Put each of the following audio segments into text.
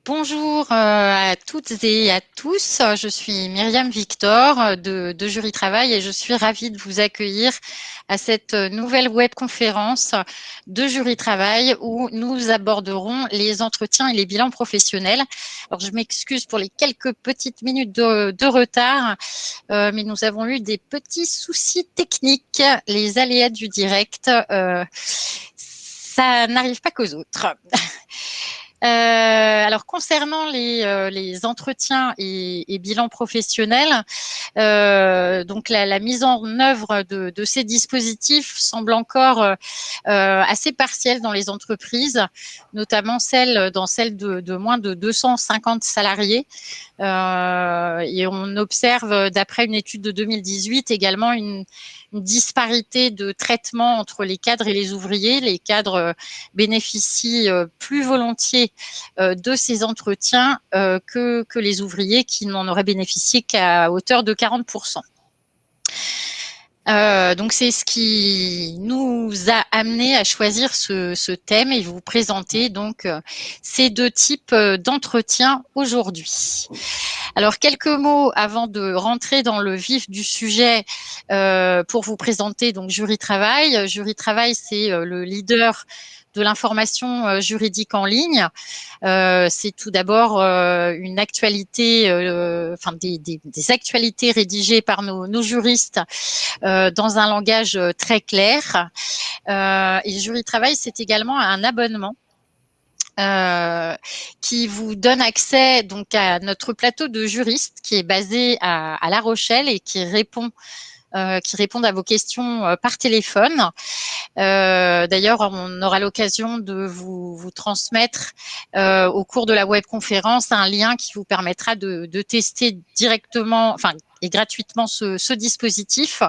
Bonjour à toutes et à tous. Je suis Myriam Victor de Jury Travail et je suis ravie de vous accueillir à cette nouvelle webconférence de Jury Travail où nous aborderons les entretiens et les bilans professionnels. Alors, je m'excuse pour les quelques petites minutes de retard, mais nous avons eu des petits soucis techniques, les aléas du direct. Ça n'arrive pas qu'aux autres. Alors concernant les entretiens et bilans professionnels, donc la mise en œuvre de ces dispositifs semble encore assez partielle dans les entreprises, notamment celles de moins de 250 salariés. Et on observe, d'après une étude de 2018, également une disparité de traitement entre les cadres et les ouvriers. Les cadres bénéficient plus volontiers de ces entretiens que les ouvriers qui n'en auraient bénéficié qu'à hauteur de 40%. Donc c'est ce qui nous a amené à choisir ce thème et vous présenter donc ces deux types d'entretiens aujourd'hui. Alors quelques mots avant de rentrer dans le vif du sujet pour vous présenter donc Jury Travail. Jury Travail, c'est le leader de l'information juridique en ligne. C'est tout d'abord une actualité, enfin des actualités rédigées par nos juristes dans un langage très clair. Et Jury Travail, c'est également un abonnement qui vous donne accès donc à notre plateau de juristes qui est basé à La Rochelle et qui répondent à vos questions par téléphone. D'ailleurs, on aura l'occasion de vous transmettre au cours de la webconférence un lien qui vous permettra de tester directement, enfin, et gratuitement ce dispositif.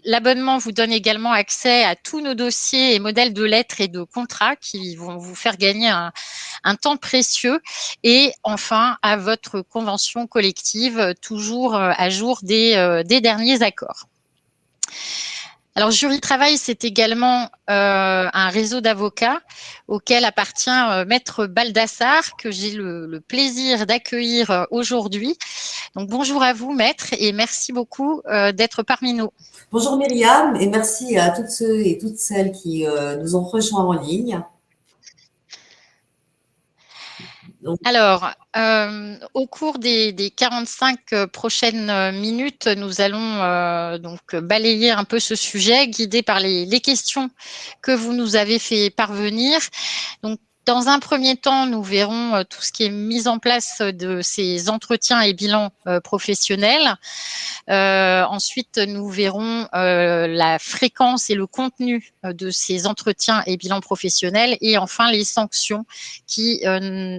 L'abonnement vous donne également accès à tous nos dossiers et modèles de lettres et de contrats qui vont vous faire gagner un temps précieux et enfin à votre convention collective toujours à jour des derniers accords. Alors, Jury Travail, c'est également un réseau d'avocats auquel appartient Maître Baldassar, que j'ai le plaisir d'accueillir aujourd'hui. Donc, bonjour à vous, Maître, et merci beaucoup d'être parmi nous. Bonjour Myriam et merci à toutes ceux et toutes celles qui nous ont rejoints en ligne. Donc, Alors, au cours des 45 prochaines minutes, nous allons donc balayer un peu ce sujet, guidés par les questions que vous nous avez fait parvenir. Donc, dans un premier temps, nous verrons tout ce qui est mis en place de ces entretiens et bilans professionnels. Ensuite, nous verrons la fréquence et le contenu de ces entretiens et bilans professionnels. Et enfin, les sanctions qui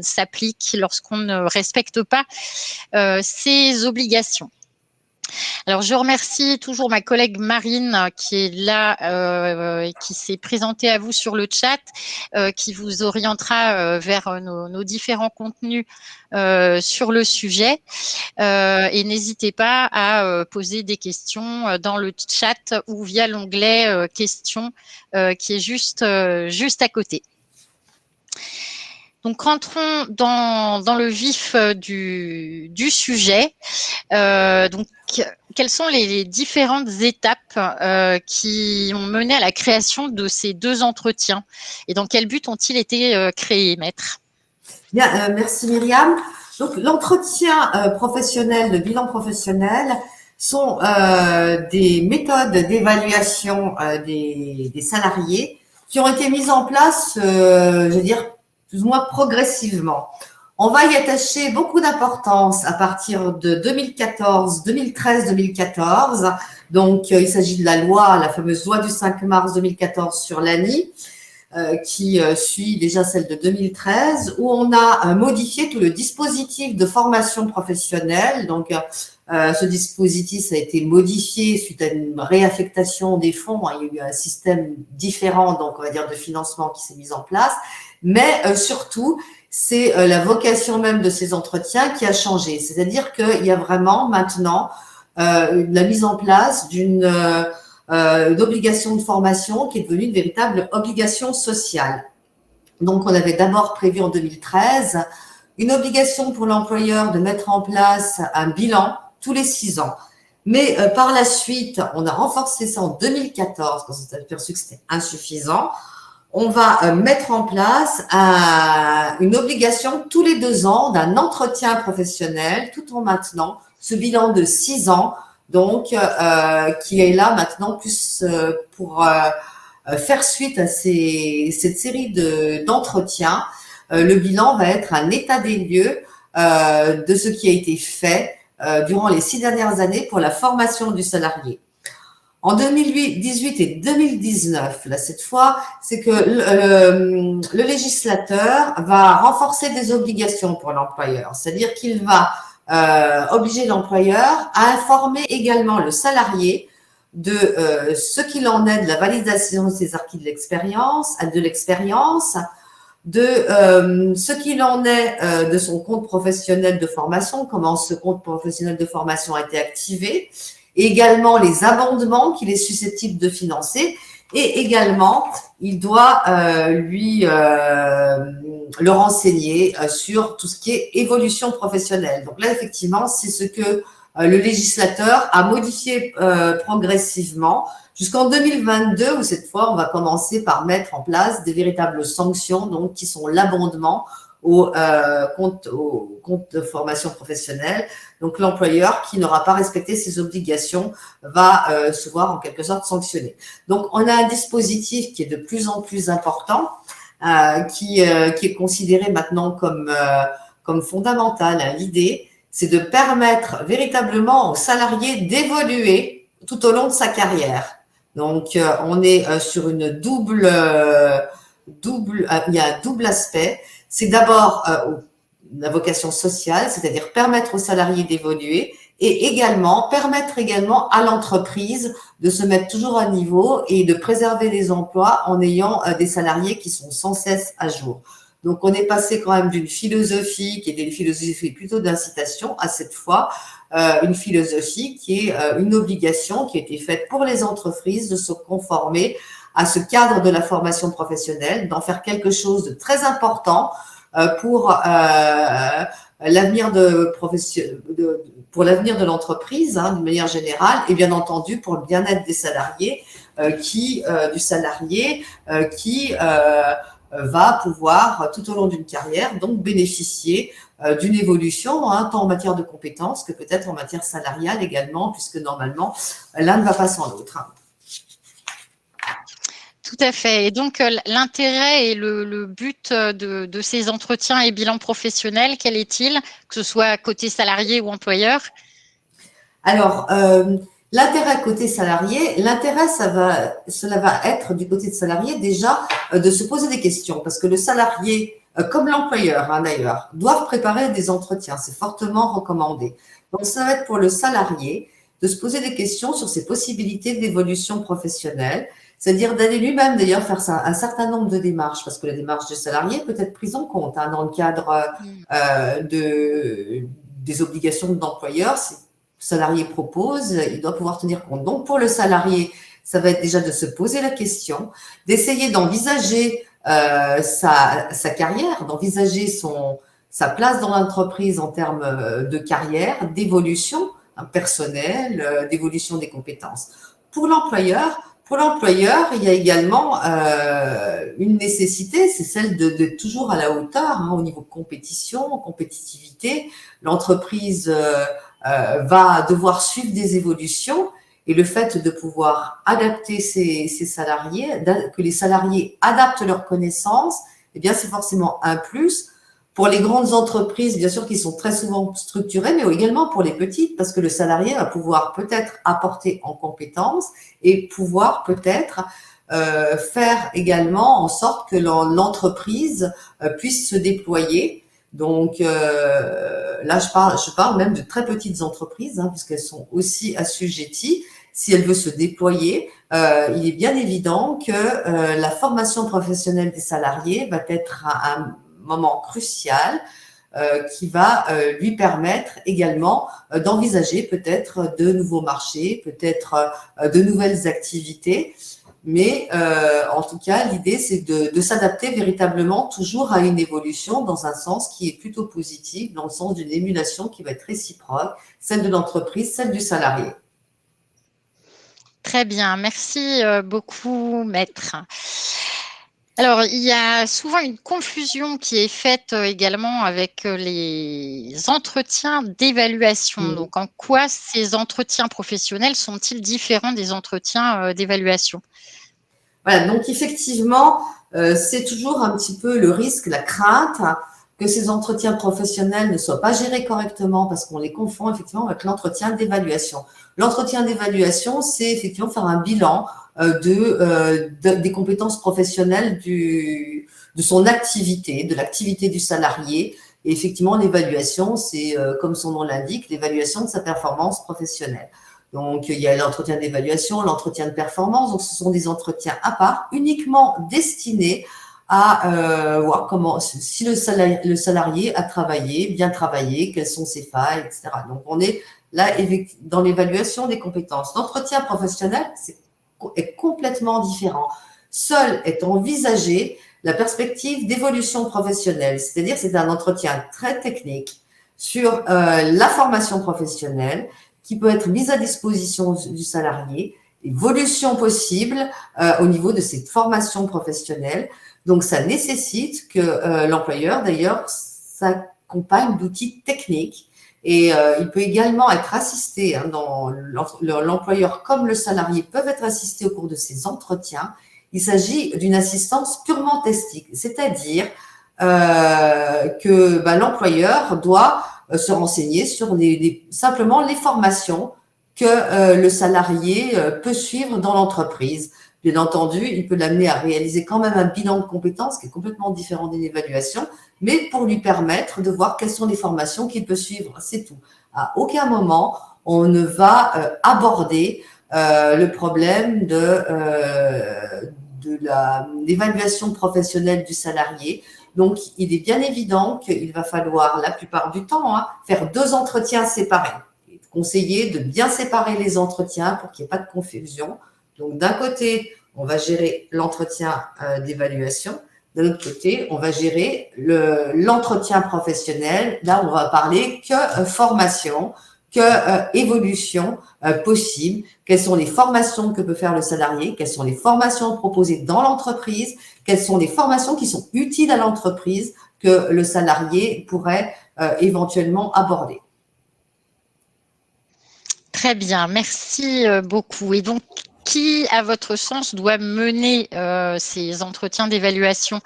s'appliquent lorsqu'on ne respecte pas ces obligations. Alors, je remercie toujours ma collègue Marine qui est là et qui s'est présentée à vous sur le chat, qui vous orientera vers nos différents contenus sur le sujet. Et n'hésitez pas à poser des questions dans le chat ou via l'onglet questions qui est juste à côté. Donc, rentrons dans le vif du sujet. Donc, quelles sont les différentes étapes qui ont mené à la création de ces deux entretiens et dans quel but ont-ils été créés, Maître? bien, merci Myriam. Donc, l'entretien professionnel, le bilan professionnel sont des méthodes d'évaluation des salariés qui ont été mises en place, je veux dire, plus ou moins progressivement. On va y attacher beaucoup d'importance à partir de 2014, 2013, 2014. Donc, il s'agit de la fameuse loi du 5 mars 2014 sur l'ANI, qui suit déjà celle de 2013, où on a modifié tout le dispositif de formation professionnelle. Donc, ce dispositif a été modifié suite à une réaffectation des fonds. Il y a eu un système différent, donc on va dire de financement qui s'est mis en place. Mais surtout, c'est la vocation même de ces entretiens qui a changé. C'est-à-dire qu'il y a vraiment maintenant la mise en place d'une obligation de formation qui est devenue une véritable obligation sociale. Donc, on avait d'abord prévu en 2013 une obligation pour l'employeur de mettre en place un bilan tous les 6 ans. Mais par la suite, on a renforcé ça en 2014 quand on s'est aperçu que c'était insuffisant. On va mettre en place une obligation tous les 2 ans d'un entretien professionnel tout en maintenant ce bilan de 6 ans, donc qui est là maintenant plus pour faire suite à cette série d'entretiens. Le bilan va être un état des lieux de ce qui a été fait durant les 6 dernières années pour la formation du salarié. En 2018 et 2019, là, cette fois, c'est que le législateur va renforcer des obligations pour l'employeur. C'est-à-dire qu'il va obliger l'employeur à informer également le salarié de ce qu'il en est de la validation de ses acquis de l'expérience, de ce qu'il en est de son compte professionnel de formation, comment ce compte professionnel de formation a été activé, et également les abondements qu'il est susceptible de financer, et également il doit le renseigner sur tout ce qui est évolution professionnelle. Donc là, effectivement, c'est ce que le législateur a modifié progressivement jusqu'en 2022, où cette fois, on va commencer par mettre en place des véritables sanctions, donc qui sont l'abondement au compte de formation professionnelle. Donc, l'employeur qui n'aura pas respecté ses obligations va se voir en quelque sorte sanctionné. Donc, on a un dispositif qui est de plus en plus important, qui est considéré maintenant comme fondamental. L'idée, c'est de permettre véritablement aux salariés d'évoluer tout au long de sa carrière. Donc, on est sur une il y a un double aspect. C'est d'abord la vocation sociale, c'est-à-dire permettre aux salariés d'évoluer et également permettre également à l'entreprise de se mettre toujours à niveau et de préserver les emplois en ayant des salariés qui sont sans cesse à jour. Donc, on est passé quand même d'une philosophie qui était une philosophie plutôt d'incitation à cette fois une philosophie qui est une obligation qui a été faite pour les entreprises de se conformer à ce cadre de la formation professionnelle, d'en faire quelque chose de très important pour l'avenir pour l'avenir de l'entreprise, d'une manière générale, et bien entendu pour le bien-être des salariés, qui va pouvoir tout au long d'une carrière donc bénéficier d'une évolution, tant en matière de compétences que peut-être en matière salariale également, puisque normalement l'un ne va pas sans l'autre. Tout à fait. Et donc, l'intérêt et le but de ces entretiens et bilans professionnels, quel est-il, que ce soit côté salarié ou employeur? Alors, l'intérêt côté salarié, cela va être du côté de salarié déjà de se poser des questions, parce que le salarié, comme l'employeur d'ailleurs, doivent préparer des entretiens. C'est fortement recommandé. Donc, ça va être pour le salarié de se poser des questions sur ses possibilités d'évolution professionnelle, c'est-à-dire d'aller lui-même d'ailleurs faire un certain nombre de démarches, parce que la démarche du salarié peut être prise en compte dans le cadre des obligations de l'employeur. Si le salarié propose, il doit pouvoir tenir compte. Donc, pour le salarié, ça va être déjà de se poser la question, d'essayer d'envisager sa carrière, d'envisager sa place dans l'entreprise en termes de carrière, d'évolution personnelle, d'évolution des compétences. Pour l'employeur, il y a également une nécessité, c'est celle de toujours à la hauteur au niveau compétition, compétitivité. L'entreprise va devoir suivre des évolutions et le fait de pouvoir adapter ses salariés, que les salariés adaptent leurs connaissances, eh bien c'est forcément un plus. Pour les grandes entreprises, bien sûr, qui sont très souvent structurées, mais également pour les petites, parce que le salarié va pouvoir peut-être apporter en compétences et pouvoir peut-être faire également en sorte que l'entreprise puisse se déployer. Donc là, je parle même de très petites entreprises, puisqu'elles sont aussi assujetties. Si elle veut se déployer, il est bien évident que la formation professionnelle des salariés va être un moment crucial qui va lui permettre également d'envisager peut-être de nouveaux marchés, peut-être de nouvelles activités. Mais en tout cas, l'idée, c'est de s'adapter véritablement toujours à une évolution dans un sens qui est plutôt positif, dans le sens d'une émulation qui va être réciproque, celle de l'entreprise, celle du salarié. Très bien, merci beaucoup, maître. Alors, il y a souvent une confusion qui est faite également avec les entretiens d'évaluation. Mmh. Donc, en quoi ces entretiens professionnels sont-ils différents des entretiens d'évaluation? Voilà, donc effectivement, c'est toujours un petit peu le risque, la crainte que ces entretiens professionnels ne soient pas gérés correctement parce qu'on les confond effectivement avec l'entretien d'évaluation. L'entretien d'évaluation, c'est effectivement faire un bilan des compétences professionnelles de son activité, de l'activité du salarié. Et effectivement, l'évaluation, c'est, comme son nom l'indique, l'évaluation de sa performance professionnelle. Donc, il y a l'entretien d'évaluation, l'entretien de performance. Donc, ce sont des entretiens à part, uniquement destinés à voir comment, si le salarié a travaillé, bien travaillé, quelles sont ses failles, etc. Donc, on est là dans l'évaluation des compétences. L'entretien professionnel est complètement différent. Seul est envisagée la perspective d'évolution professionnelle, c'est-à-dire c'est un entretien très technique sur la formation professionnelle qui peut être mise à disposition du salarié, évolution possible au niveau de cette formation professionnelle. Donc, ça nécessite que l'employeur, d'ailleurs, s'accompagne d'outils techniques et il peut également être assisté, l'employeur comme le salarié peuvent être assistés au cours de ces entretiens. Il s'agit d'une assistance purement testique, c'est-à-dire que l'employeur doit se renseigner sur simplement les formations que le salarié peut suivre dans l'entreprise. Bien entendu, il peut l'amener à réaliser quand même un bilan de compétences qui est complètement différent d'une évaluation, mais pour lui permettre de voir quelles sont les formations qu'il peut suivre, c'est tout. À aucun moment, on ne va aborder le problème de l'évaluation professionnelle du salarié. Donc, il est bien évident qu'il va falloir, la plupart du temps, faire 2 entretiens séparés. Il est conseillé de bien séparer les entretiens pour qu'il n'y ait pas de confusion. Donc, d'un côté, on va gérer l'entretien d'évaluation. D'un autre côté, on va gérer l'entretien professionnel. Là, on va parler que formation, que évolution possible. Quelles sont les formations que peut faire le salarié? Quelles sont les formations proposées dans l'entreprise? Quelles sont les formations qui sont utiles à l'entreprise que le salarié pourrait éventuellement aborder? Très bien, merci beaucoup. Et donc, qui, à votre sens, doit mener ces entretiens d'évaluation?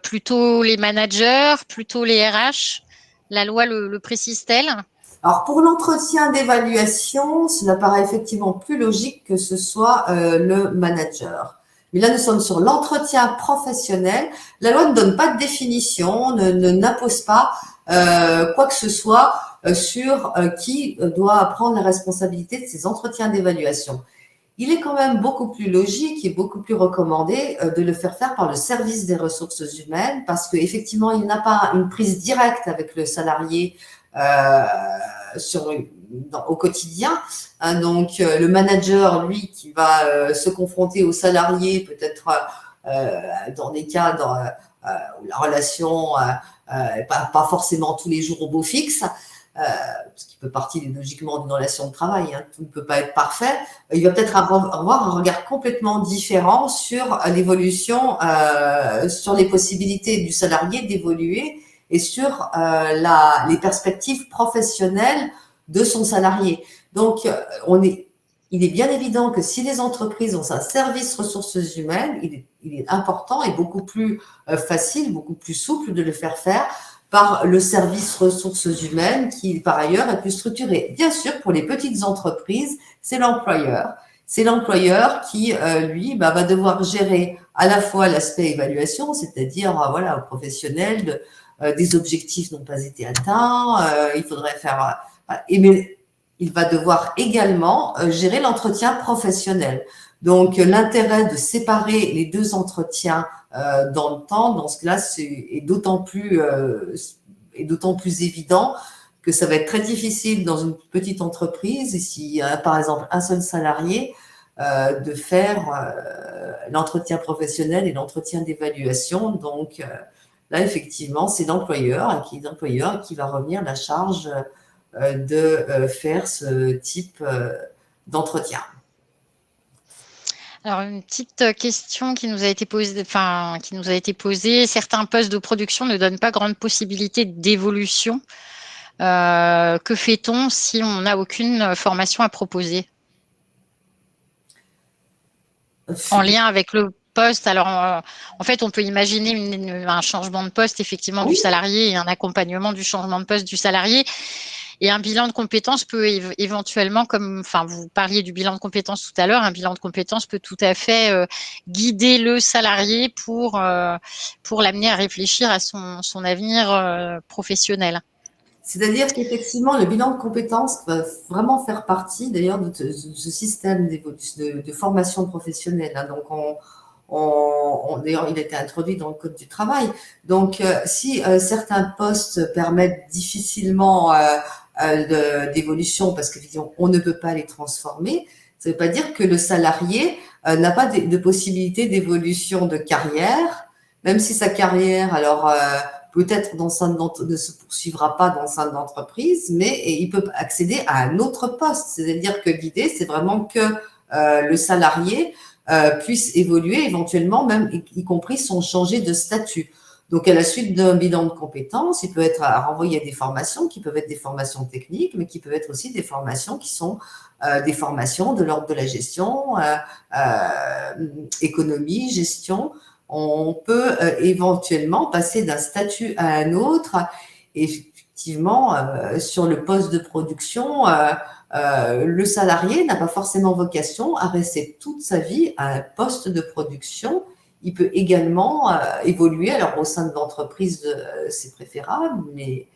Plutôt les managers, plutôt les RH? La loi le précise-t-elle? Alors, pour l'entretien d'évaluation, cela paraît effectivement plus logique que ce soit le manager. Mais là, nous sommes sur l'entretien professionnel. La loi ne donne pas de définition, n'impose pas quoi que ce soit sur qui doit prendre la responsabilité de ces entretiens d'évaluation. Il est quand même beaucoup plus logique et beaucoup plus recommandé de le faire par le service des ressources humaines parce qu'effectivement, il n'a pas une prise directe avec le salarié au quotidien. Donc, le manager, lui, qui va se confronter au salarié, peut-être dans des cas où la relation pas forcément tous les jours au beau fixe, ce qui peut partir logiquement d'une relation de travail, tout ne peut pas être parfait, il va peut-être avoir un regard complètement différent sur l'évolution, sur les possibilités du salarié d'évoluer et sur les perspectives professionnelles de son salarié. Donc, il est bien évident que si les entreprises ont un service ressources humaines, il est important et beaucoup plus facile, beaucoup plus souple de le faire par le service ressources humaines qui, par ailleurs, est plus structuré. Bien sûr, pour les petites entreprises, c'est l'employeur. C'est l'employeur qui, lui, va devoir gérer à la fois l'aspect évaluation, c'est-à-dire, voilà, aux professionnels, des objectifs n'ont pas été atteints, il faudrait faire... mais il va devoir également gérer l'entretien professionnel. Donc, l'intérêt de séparer les 2 entretiens dans le temps, dans ce cas-là, est d'autant plus évident que ça va être très difficile dans une petite entreprise. Et s'il y a, par exemple, un seul salarié, de faire l'entretien professionnel et l'entretien d'évaluation. Donc là, effectivement, c'est l'employeur qui va revenir la charge de faire ce type d'entretien. Alors, une petite question qui nous a été posée, certains postes de production ne donnent pas grande possibilité d'évolution. Que fait-on si on n'a aucune formation à proposer en lien avec le poste? Alors, en fait, on peut imaginer un changement de poste, effectivement, du salarié et un accompagnement du changement de poste du salarié. Et un bilan de compétences peut éventuellement, vous parliez du bilan de compétences tout à l'heure, un bilan de compétences peut tout à fait guider le salarié pour l'amener à réfléchir à son avenir professionnel. C'est-à-dire qu'effectivement, le bilan de compétences va vraiment faire partie d'ailleurs de ce système de formation professionnelle. Hein. Donc, d'ailleurs, il a été introduit dans le Code du travail. Donc, si certains postes permettent difficilement d'évolution parce qu'effectivement, on ne peut pas les transformer, ça ne veut pas dire que le salarié n'a pas de possibilité d'évolution de carrière, même si sa carrière, alors peut-être ne se poursuivra pas dans le sein de l'entreprise, mais il peut accéder à un autre poste. C'est-à-dire que l'idée, c'est vraiment que le salarié puisse évoluer éventuellement, même y compris sans changer de statut. Donc, à la suite d'un bilan de compétences, il peut être renvoyé à des formations qui peuvent être des formations techniques, mais qui peuvent être aussi des formations qui sont des formations de l'ordre de la gestion, économie, gestion. On peut éventuellement passer d'un statut à un autre. Et effectivement, sur le poste de production, le salarié n'a pas forcément vocation à rester toute sa vie à un poste de production. Il peut également évoluer, alors au sein de l'entreprise, c'est préférable, mais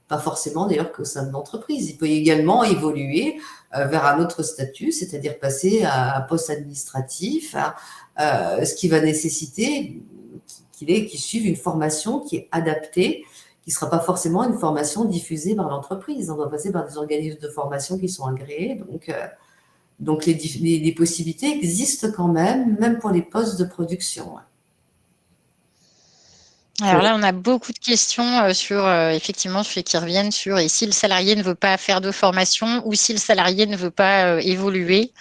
pas forcément d'ailleurs qu'au sein de l'entreprise. Il peut également évoluer vers un autre statut, c'est-à-dire passer à un poste administratif, ce qui va nécessiter qu'il suive une formation qui est adaptée, qui ne sera pas forcément une formation diffusée par l'entreprise. On va passer par des organismes de formation qui sont agréés. Donc les possibilités existent quand même pour les postes de production. Alors là, on a beaucoup de questions effectivement, qui reviennent sur et si le salarié ne veut pas faire de formation ou si le salarié ne veut pas évoluer,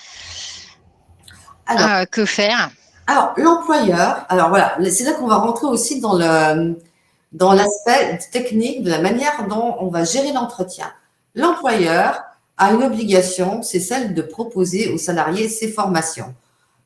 que faire? Alors, l'employeur, alors voilà, c'est là qu'on va rentrer aussi dans l'aspect technique de la manière dont on va gérer l'entretien. L'employeur a une obligation, c'est celle de proposer aux salariés ses formations.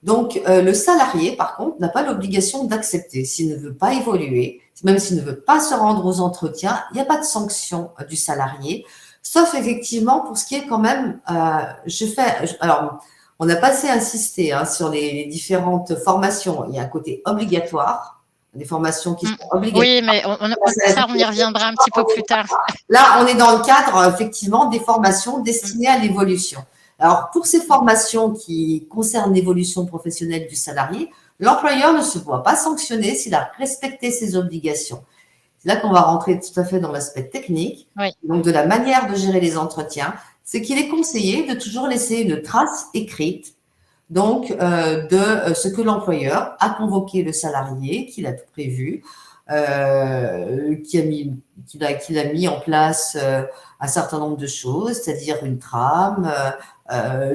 Donc, le salarié, par contre, n'a pas l'obligation d'accepter. S'il ne veut pas évoluer, même s'il ne veut pas se rendre aux entretiens, il n'y a pas de sanction du salarié, sauf effectivement pour ce qui est quand même, alors, on n'a pas assez insisté sur les différentes formations. Il y a un côté obligatoire, des formations qui sont obligatoires. Oui, mais ça, on y reviendra un petit peu plus tard. Là, on est dans le cadre, effectivement, des formations destinées à l'évolution. Alors, pour ces formations qui concernent l'évolution professionnelle du salarié, l'employeur ne se voit pas sanctionné s'il a respecté ses obligations. C'est là qu'on va rentrer tout à fait dans l'aspect technique, donc de la manière de gérer les entretiens. C'est qu'il est conseillé de toujours laisser une trace écrite, donc de ce que l'employeur a convoqué le salarié, qu'il a tout prévu, qu'il a mis en place un certain nombre de choses, c'est-à-dire une trame,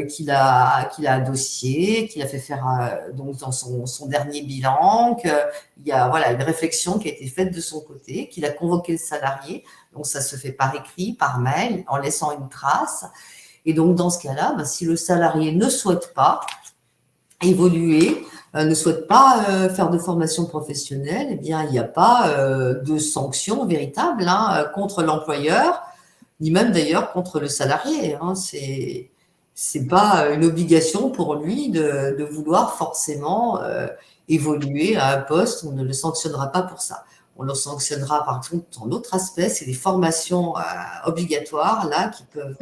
qu'il a adossé, qu'il a fait faire donc dans son dernier bilan, qu'il y a une réflexion qui a été faite de son côté, qu'il a convoqué le salarié. Donc ça se fait par écrit, par mail, en laissant une trace. Et donc dans ce cas-là, si le salarié ne souhaite pas évoluer, ne souhaite pas faire de formation professionnelle, eh bien il n'y a pas de sanction véritable contre l'employeur, ni même d'ailleurs contre le salarié. C'est pas une obligation pour lui de vouloir forcément évoluer à un poste. On ne le sanctionnera pas pour ça. On le sanctionnera par contre dans l'autre aspect, c'est les formations obligatoires qui peuvent,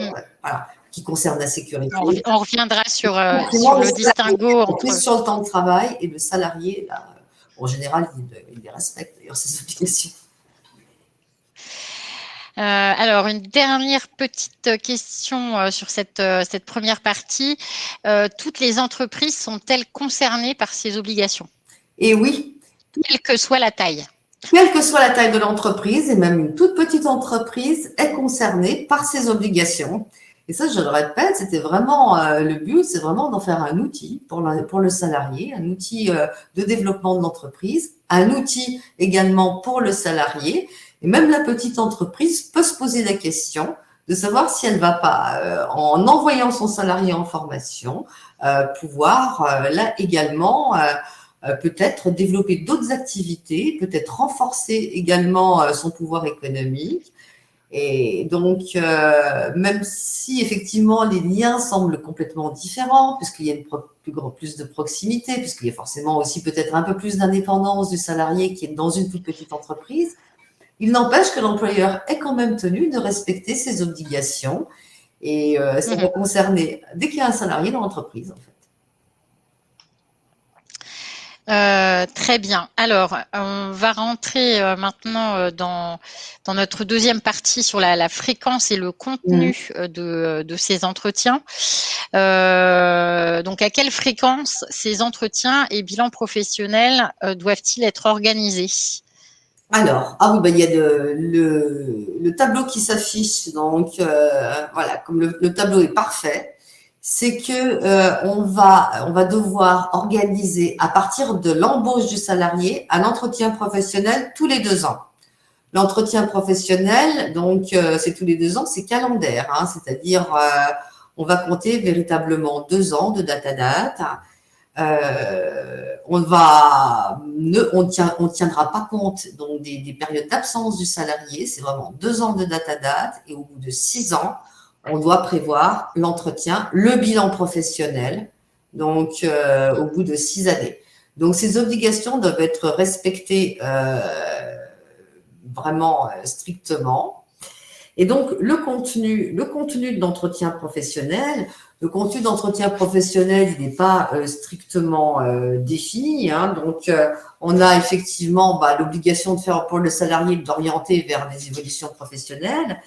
qui concernent la sécurité. On reviendra sur le distinguo entre sur le temps de travail et le salarié. Là, en général, il les respecte d'ailleurs ces obligations. Alors, une dernière petite question sur cette première partie. Toutes les entreprises sont-elles concernées par ces obligations, Et oui, quelle que soit la taille? quelle que soit la taille de l'entreprise, et même une toute petite entreprise est concernée par ces obligations. Et ça, je le répète, c'était vraiment le but, c'est vraiment d'en faire un outil pour le salarié, un outil de développement de l'entreprise, un outil également pour le salarié. Et même la petite entreprise peut se poser la question de savoir si elle ne va pas, en envoyant son salarié en formation, pouvoir là également peut-être développer d'autres activités, peut-être renforcer également son pouvoir économique. Et donc, même si effectivement les liens semblent complètement différents, puisqu'il y a plus de proximité, puisqu'il y a forcément aussi peut-être un peu plus d'indépendance du salarié qui est dans une toute petite entreprise, il n'empêche que l'employeur est quand même tenu de respecter ses obligations. Et ça va concerner dès qu'il y a un salarié dans l'entreprise, en fait. Très bien. Alors, on va rentrer maintenant dans notre deuxième partie sur la fréquence et le contenu de ces entretiens. Donc, à quelle fréquence ces entretiens et bilans professionnels doivent-ils être organisés? Alors, ah oui, bah, il y a le tableau qui s'affiche. Donc, voilà, comme le tableau est parfait, c'est que on va devoir organiser à partir de l'embauche du salarié un entretien professionnel tous les 2 ans. L'entretien professionnel, donc, c'est tous les 2 ans, c'est calendaire, hein, c'est-à-dire on va compter véritablement 2 ans de date à date. On tiendra pas compte donc des périodes d'absence du salarié. C'est vraiment 2 ans de date à date, et au bout de 6 ans, on doit prévoir l'entretien, le bilan professionnel. Donc, au bout de 6 années. Donc, ces obligations doivent être respectées vraiment strictement. Et donc, le contenu de l'entretien professionnel, il n'est pas strictement défini, hein. Donc, on a effectivement l'obligation de faire pour le salarié d'orienter vers des évolutions professionnelles.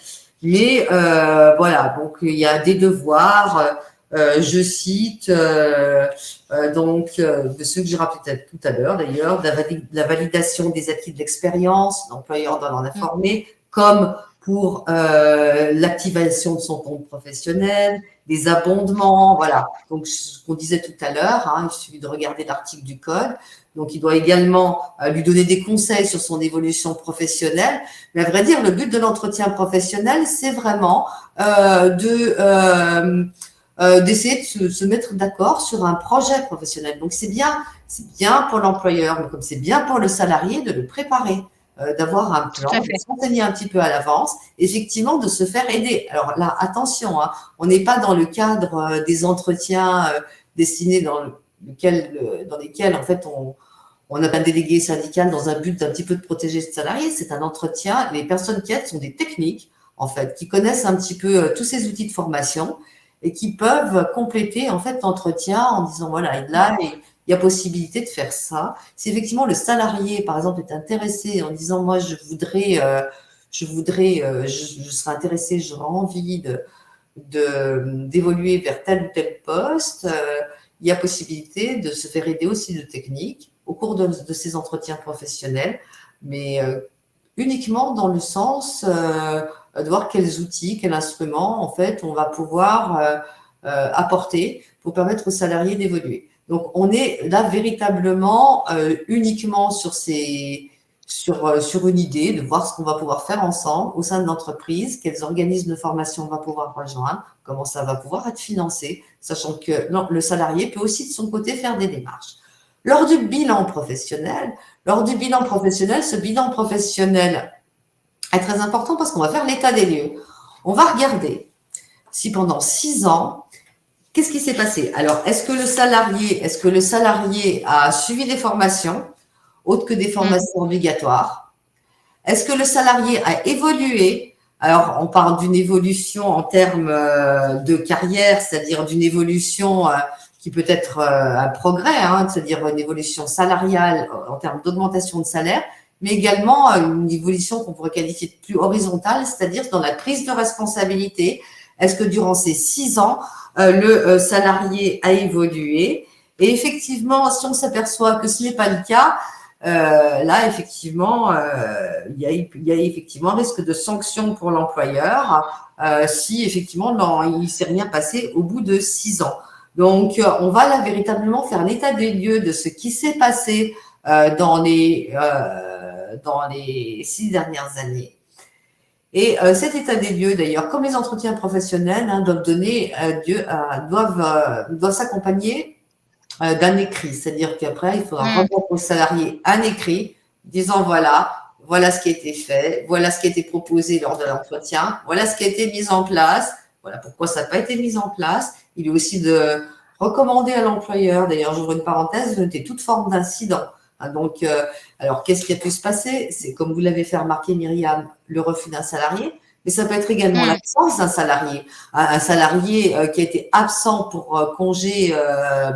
Mais voilà, donc il y a des devoirs, je cite, donc de ceux que j'ai rappelés tout à l'heure d'ailleurs, la validation des acquis de l'expérience, l'employeur doit en informer, comme pour l'activation de son compte professionnel, des abondements, voilà. Donc, ce qu'on disait tout à l'heure, hein, il suffit de regarder l'article du code. Donc, il doit également lui donner des conseils sur son évolution professionnelle. Mais à vrai dire, le but de l'entretien professionnel, c'est vraiment d'essayer de se mettre d'accord sur un projet professionnel. Donc, c'est bien pour l'employeur, mais comme c'est bien pour le salarié, de le préparer. D'avoir un plan, de s'enseigner un petit peu à l'avance, effectivement, de se faire aider. Alors là, attention, hein, on n'est pas dans le cadre des entretiens destinés dans lesquels, en fait, on a un délégué syndical dans un but d'un petit peu de protéger ce salarié. C'est un entretien. Les personnes qui aident sont des techniques, en fait, qui connaissent un petit peu tous ces outils de formation et qui peuvent compléter, en fait, l'entretien en disant, voilà, là, il y a possibilité de faire ça. Si effectivement le salarié, par exemple, est intéressé en disant, moi, je serais intéressé, j'aurais envie d'évoluer vers tel ou tel poste, il y a possibilité de se faire aider aussi de techniques au cours de ces entretiens professionnels, mais uniquement dans le sens de voir quels outils, quels instruments, en fait, on va pouvoir apporter pour permettre aux salariés d'évoluer. Donc, on est là véritablement uniquement sur une idée de voir ce qu'on va pouvoir faire ensemble au sein de l'entreprise, quels organismes de formation on va pouvoir rejoindre, comment ça va pouvoir être financé, sachant que le salarié peut aussi de son côté faire des démarches. Lors du bilan professionnel, ce bilan professionnel est très important parce qu'on va faire l'état des lieux. On va regarder si pendant 6 ans, qu'est-ce qui s'est passé? Alors, est-ce que le salarié a suivi des formations, autres que des formations obligatoires? Est-ce que le salarié a évolué? Alors, on parle d'une évolution en termes de carrière, c'est-à-dire d'une évolution qui peut être un progrès, hein, c'est-à-dire une évolution salariale en termes d'augmentation de salaire, mais également une évolution qu'on pourrait qualifier de plus horizontale, c'est-à-dire dans la prise de responsabilité. Est-ce que durant ces 6 ans, le salarié a évolué? Et effectivement, si on s'aperçoit que ce n'est pas le cas, là, effectivement, il y a effectivement un risque de sanction pour l'employeur si effectivement il ne s'est rien passé au bout de 6 ans. Donc, on va là véritablement faire l'état des lieux de ce qui s'est passé dans les 6 dernières années. Et cet état des lieux, d'ailleurs, comme les entretiens professionnels, doivent s'accompagner d'un écrit. C'est-à-dire qu'après, il faudra remettre au salarié un écrit disant voilà ce qui a été fait, voilà ce qui a été proposé lors de l'entretien, voilà ce qui a été mis en place, voilà pourquoi ça n'a pas été mis en place. Il est aussi de recommander à l'employeur, d'ailleurs, j'ouvre une parenthèse, de noter toute forme d'incident. Donc, alors, qu'est-ce qui a pu se passer? C'est, comme vous l'avez fait remarquer, Myriam, le refus d'un salarié, mais ça peut être également l'absence d'un salarié. Un salarié qui a été absent pour congé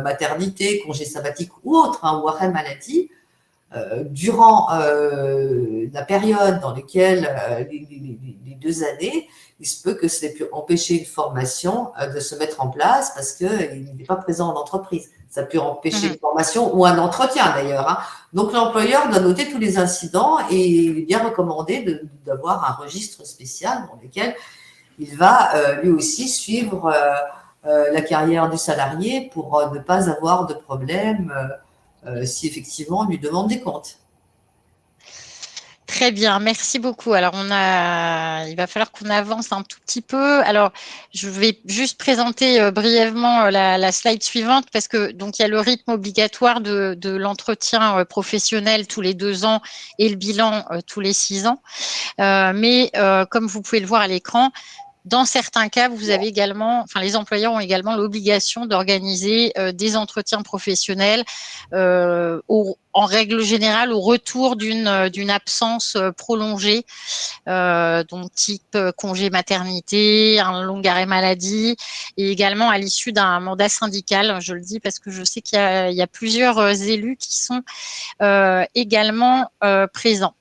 maternité, congé sabbatique ou autre, ou arrêt maladie, durant la période dans laquelle les 2 années, il se peut que ça ait pu empêcher une formation de se mettre en place parce qu'il n'est pas présent en entreprise. Ça peut empêcher une formation ou un entretien d'ailleurs. Donc l'employeur doit noter tous les incidents et il est bien recommandé d'avoir un registre spécial dans lequel il va lui aussi suivre la carrière du salarié pour ne pas avoir de problème si effectivement on lui demande des comptes. Très bien, merci beaucoup. Alors, il va falloir qu'on avance un tout petit peu. Alors, je vais juste présenter brièvement la slide suivante parce que donc il y a le rythme obligatoire de l'entretien professionnel tous les 2 ans et le bilan tous les 6 ans. Mais comme vous pouvez le voir à l'écran, dans certains cas, vous avez également, les employeurs ont également l'obligation d'organiser des entretiens professionnels en règle générale au retour d'une absence prolongée, donc type congé maternité, un long arrêt maladie, et également à l'issue d'un mandat syndical. Je le dis parce que je sais qu'il y a plusieurs élus qui sont également présents.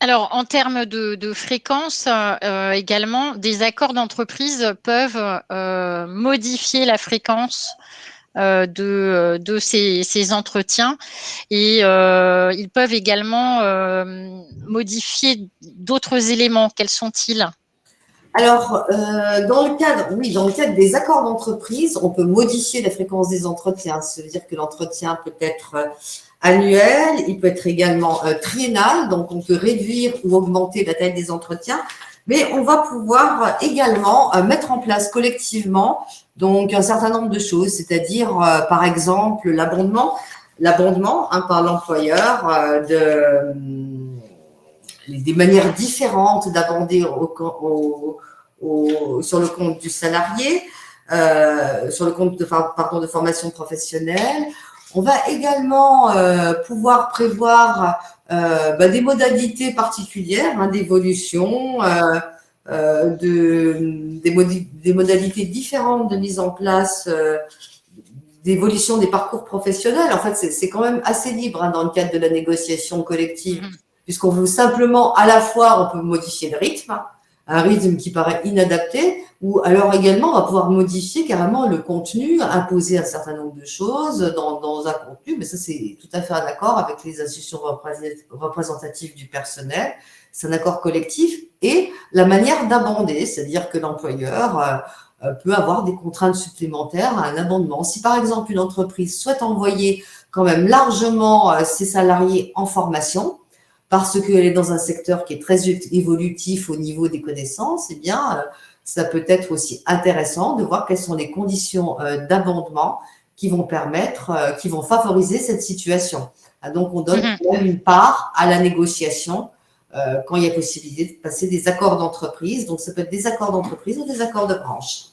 Alors, en termes de fréquence, également, des accords d'entreprise peuvent modifier la fréquence de ces entretiens et ils peuvent également modifier d'autres éléments. Quels sont-ils ? Alors, dans le cadre des accords d'entreprise, on peut modifier la fréquence des entretiens. Ça veut dire que l'entretien peut être annuel, il peut être également triennal, donc on peut réduire ou augmenter la taille des entretiens, mais on va pouvoir également mettre en place collectivement donc un certain nombre de choses, c'est-à-dire par exemple l'abondement par l'employeur des manières différentes d'abonder sur le compte du salarié, sur le compte de formation professionnelle. On va également pouvoir prévoir des modalités particulières d'évolution, des modalités différentes de mise en place d'évolution des parcours professionnels. En fait, c'est quand même assez libre dans le cadre de la négociation collective, puisqu'on veut simplement, à la fois, on peut modifier le rythme, un rythme qui paraît inadapté, ou alors également, on va pouvoir modifier carrément le contenu, imposer un certain nombre de choses dans un contenu, mais ça, c'est tout à fait un accord avec les institutions représentatives du personnel, c'est un accord collectif, et la manière d'abonder, c'est-à-dire que l'employeur peut avoir des contraintes supplémentaires à un abondement. Si par exemple, une entreprise souhaite envoyer quand même largement ses salariés en formation, parce qu'elle est dans un secteur qui est très évolutif au niveau des connaissances, eh bien, ça peut être aussi intéressant de voir quelles sont les conditions d'abondement qui vont qui vont favoriser cette situation. Donc, on donne même une part à la négociation quand il y a possibilité de passer des accords d'entreprise. Donc, ça peut être des accords d'entreprise ou des accords de branche.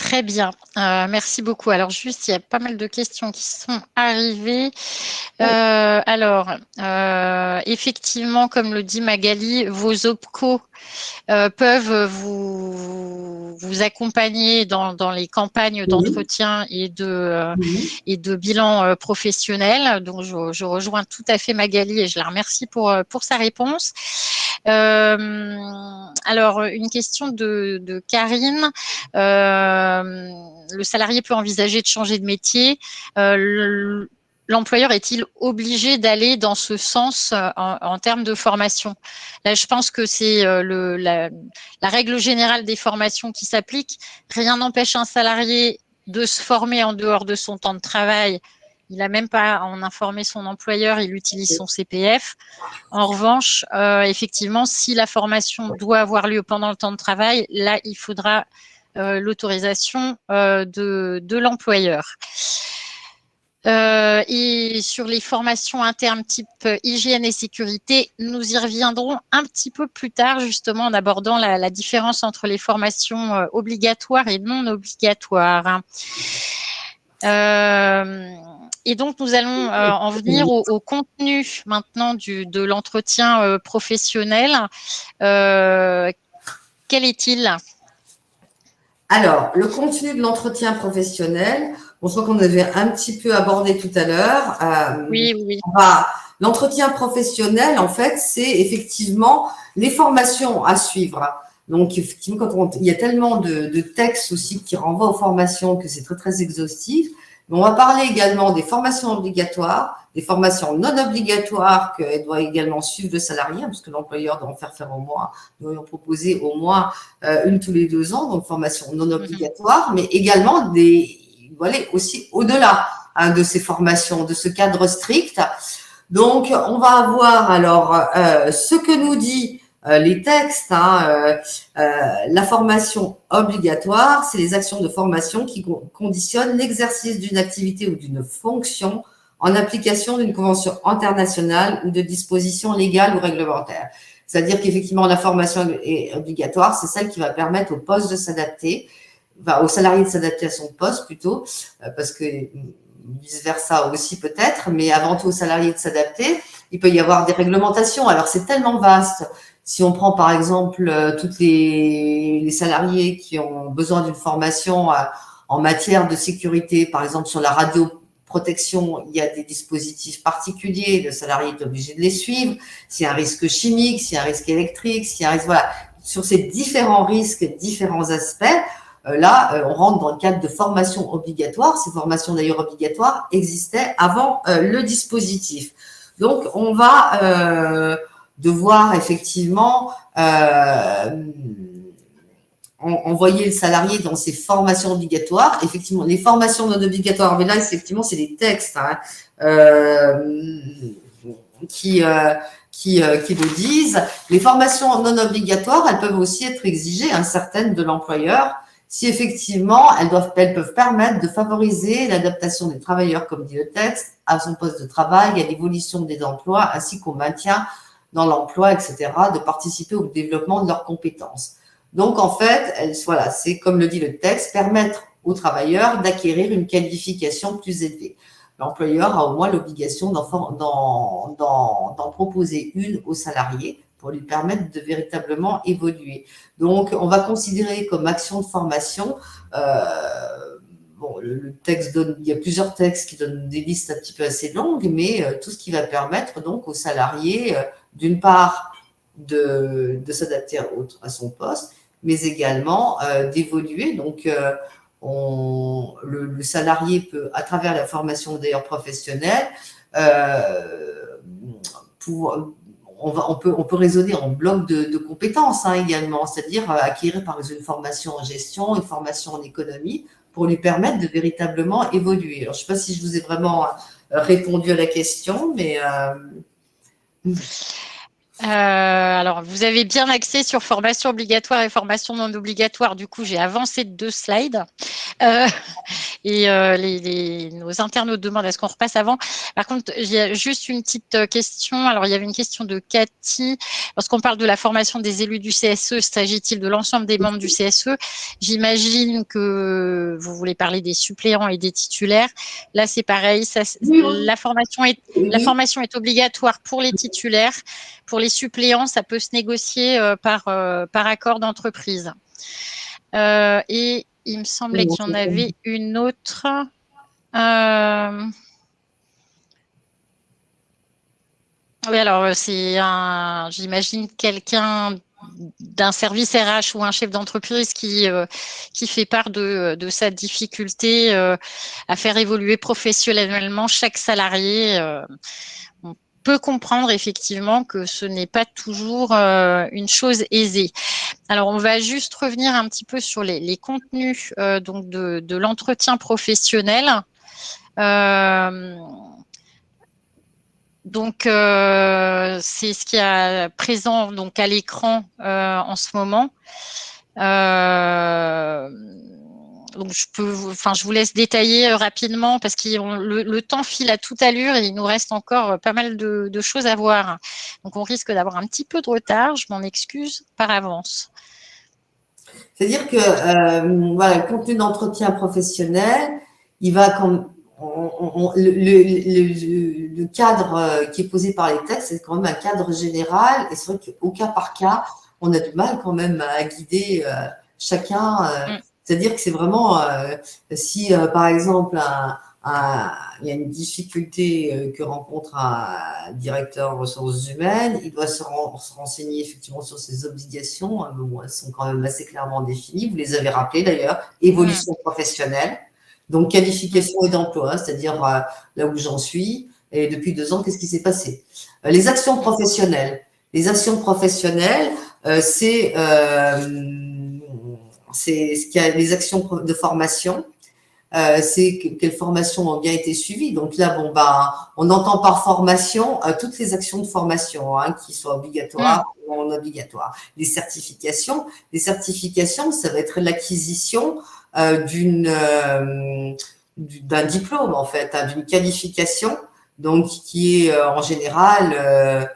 Très bien, merci beaucoup. Alors juste, il y a pas mal de questions qui sont arrivées. Effectivement, comme le dit Magali, vos OPCO peuvent vous accompagner dans les campagnes Oui, d'entretien oui. et de bilan professionnel. Donc, je rejoins tout à fait Magali et je la remercie pour sa réponse. Alors, une question de Karine. Le salarié peut envisager de changer de métier. L'employeur est-il obligé d'aller dans ce sens en termes de formation? Là, je pense que c'est la règle générale des formations qui s'applique. Rien n'empêche un salarié de se former en dehors de son temps de travail. Il n'a même pas à en informer son employeur, il utilise son CPF. En revanche, effectivement, si la formation doit avoir lieu pendant le temps de travail, là, il faudra l'autorisation de l'employeur. Et sur les formations internes type hygiène et sécurité, nous y reviendrons un petit peu plus tard, justement, en abordant la différence entre les formations obligatoires et non obligatoires. Et donc, nous allons en venir au contenu maintenant de l'entretien professionnel. Quel est-il? Alors, le contenu de l'entretien professionnel, je crois qu'on avait un petit peu abordé tout à l'heure. Oui, oui. L'entretien professionnel, en fait, c'est effectivement les formations à suivre. Donc, effectivement, il y a tellement de textes aussi qui renvoient aux formations que c'est très, très exhaustif. Mais on va parler également des formations obligatoires, des formations non obligatoires qu'elle doit également suivre le salarié, parce que l'employeur doit en faire au moins, nous avons proposé au moins une tous les 2 ans, donc formation non obligatoire, mais également aussi au-delà de ces formations, de ce cadre strict. Donc, on va avoir alors ce que nous dit les textes. La formation obligatoire, c'est les actions de formation qui conditionnent l'exercice d'une activité ou d'une fonction en application d'une convention internationale ou de dispositions légales ou réglementaires. C'est-à-dire qu'effectivement, la formation est obligatoire, c'est celle qui va permettre au poste de s'adapter, au salarié de s'adapter à son poste plutôt, parce que vice-versa aussi peut-être, mais avant tout au salarié de s'adapter. Il peut y avoir des réglementations. Alors, c'est tellement vaste. Si on prend par exemple toutes les salariés qui ont besoin d'une formation en matière de sécurité, par exemple sur la radioprotection, il y a des dispositifs particuliers, le salarié est obligé de les suivre. S'il y a un risque chimique, s'il y a un risque électrique, s'il y a un risque, voilà, sur ces différents risques, différents aspects, on rentre dans le cadre de formations obligatoires. Ces formations d'ailleurs obligatoires existaient avant le dispositif. Donc, on va devoir effectivement envoyer le salarié dans ces formations obligatoires. Effectivement, les formations non obligatoires, mais là, effectivement, c'est des textes qui le disent. Les formations non obligatoires, elles peuvent aussi être exigées, certaines de l'employeur, si effectivement elles peuvent permettre de favoriser l'adaptation des travailleurs, comme dit le texte, à son poste de travail, à l'évolution des emplois, ainsi qu'au maintien dans l'emploi, etc., de participer au développement de leurs compétences. Donc, en fait, c'est comme le dit le texte, permettre aux travailleurs d'acquérir une qualification plus élevée. L'employeur a au moins l'obligation d'en proposer une aux salariés pour lui permettre de véritablement évoluer. Donc, on va considérer comme action de formation, le texte il y a plusieurs textes qui donnent des listes un petit peu assez longues, mais tout ce qui va permettre donc aux salariés, d'une part, de s'adapter à son poste, mais également d'évoluer. Donc, le salarié peut, à travers la formation d'ailleurs professionnelle, on peut raisonner en bloc de compétences également, c'est-à-dire acquérir par exemple une formation en gestion, une formation en économie, pour lui permettre de véritablement évoluer. Alors, je ne sais pas si je vous ai vraiment répondu à la question, mais… Alors, vous avez bien axé sur formation obligatoire et formation non obligatoire. Du coup, j'ai avancé de 2 slides. Euh, et nos internautes demandent est-ce qu'on repasse avant. Par contre, j'ai juste une petite question. Alors, il y avait une question de Cathy. Lorsqu'on parle de la formation des élus du CSE, s'agit-il de l'ensemble des membres du CSE? J'imagine que vous voulez parler des suppléants et des titulaires. Là, c'est pareil. Oui, La oui. formation est obligatoire pour les titulaires. Pour les suppléants, ça peut se négocier par accord d'entreprise. Et il me semblait qu'il y en avait une autre. Oui, alors j'imagine quelqu'un d'un service RH ou un chef d'entreprise qui fait part de sa difficulté à faire évoluer professionnellement chaque salarié. On peut comprendre effectivement que ce n'est pas toujours une chose aisée. Alors, on va juste revenir un petit peu sur les contenus donc de l'entretien professionnel. Donc, c'est ce qui est présent donc à l'écran en ce moment. Donc, je vous laisse détailler rapidement parce que le temps file à toute allure et il nous reste encore pas mal de choses à voir. Donc, on risque d'avoir un petit peu de retard. Je m'en excuse par avance. C'est-à-dire que voilà, le contenu d'entretien professionnel, il va comme le cadre qui est posé par les textes, c'est quand même un cadre général. Et c'est vrai qu'au cas par cas, on a du mal quand même à guider chacun. C'est-à-dire que c'est vraiment si par exemple il y a une difficulté que rencontre un directeur ressources humaines, il doit se renseigner effectivement sur ses obligations. Bon, elles sont quand même assez clairement définies. Vous les avez rappelées d'ailleurs. Évolution professionnelle, donc qualification et d'emploi, c'est-à-dire là où j'en suis. Et depuis 2 ans, qu'est-ce qui s'est passé? Les actions professionnelles. Les actions professionnelles, c'est ce qu'il y a les actions de formation. C'est quelles formations ont bien été suivies. Donc là, bon, on entend par formation toutes les actions de formation, qui soient obligatoires ou non obligatoires. Les certifications, ça va être l'acquisition d'un diplôme, en fait, d'une qualification, donc qui est en général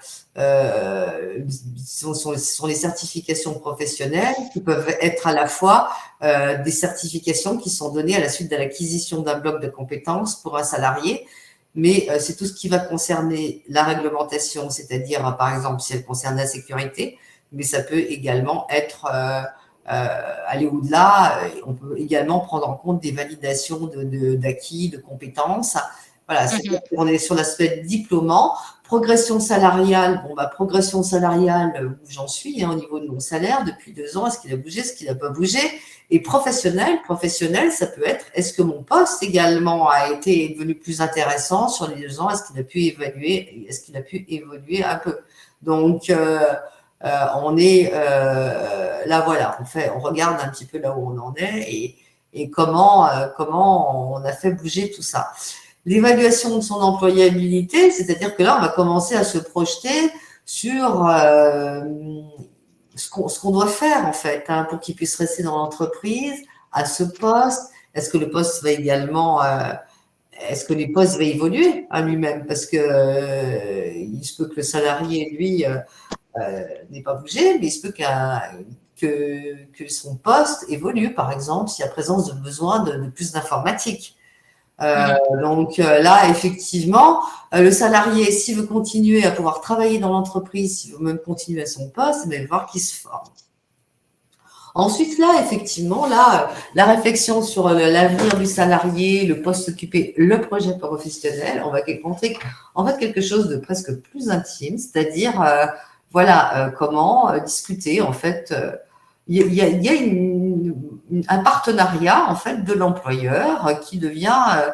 sont les certifications professionnelles qui peuvent être à la fois des certifications qui sont données à la suite de l'acquisition d'un bloc de compétences pour un salarié, mais c'est tout ce qui va concerner la réglementation, c'est-à-dire par exemple si elle concerne la sécurité, mais ça peut également être aller au-delà. On peut également prendre en compte des validations d'acquis, de compétences. Voilà, on est sur l'aspect diplômant. Progression salariale, progression salariale, où j'en suis au niveau de mon salaire depuis 2 ans, est-ce qu'il a bougé, est-ce qu'il n'a pas bougé? Et professionnel, ça peut être, est-ce que mon poste également est devenu plus intéressant sur les 2 ans, est-ce qu'il a pu évoluer un peu? Donc, on est là, voilà, on regarde un petit peu là où on en est et comment on a fait bouger tout ça. L'évaluation de son employabilité, c'est-à-dire que là, on va commencer à se projeter sur ce qu'on doit faire, en fait, pour qu'il puisse rester dans l'entreprise, à ce poste. Est-ce que le poste va également... est-ce que les postes vont évoluer à lui-même? Parce que il se peut que le salarié, lui, n'ait pas bougé, mais il se peut que son poste évolue, par exemple, s'il y a présence de besoin de plus d'informatique. Donc là, effectivement, le salarié, s'il veut continuer à pouvoir travailler dans l'entreprise, s'il veut même continuer à son poste, il va voir qu'il se forme. Ensuite, là, effectivement, la réflexion sur l'avenir du salarié, le poste occupé, le projet professionnel, on va montrer en fait quelque chose de presque plus intime, c'est-à-dire, comment discuter, en fait, il y a un partenariat, en fait, de l'employeur qui devient,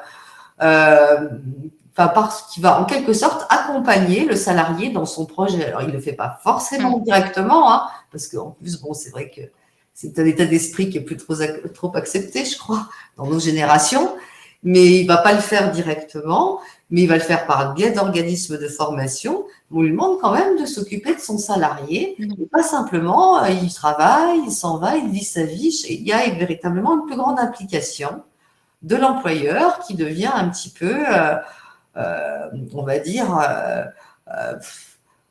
parce qu'il va en quelque sorte accompagner le salarié dans son projet. Alors, il ne le fait pas forcément directement, parce qu'en plus, bon, c'est vrai que c'est un état d'esprit qui est plus trop accepté, je crois, dans nos générations, mais il ne va pas le faire directement, mais il va le faire par le biais d'organismes de formation, on lui demande quand même de s'occuper de son salarié, Mhm. et pas simplement, il travaille, il s'en va, il vit sa vie. Il y a véritablement une plus grande implication de l'employeur qui devient un petit peu, on va dire, euh,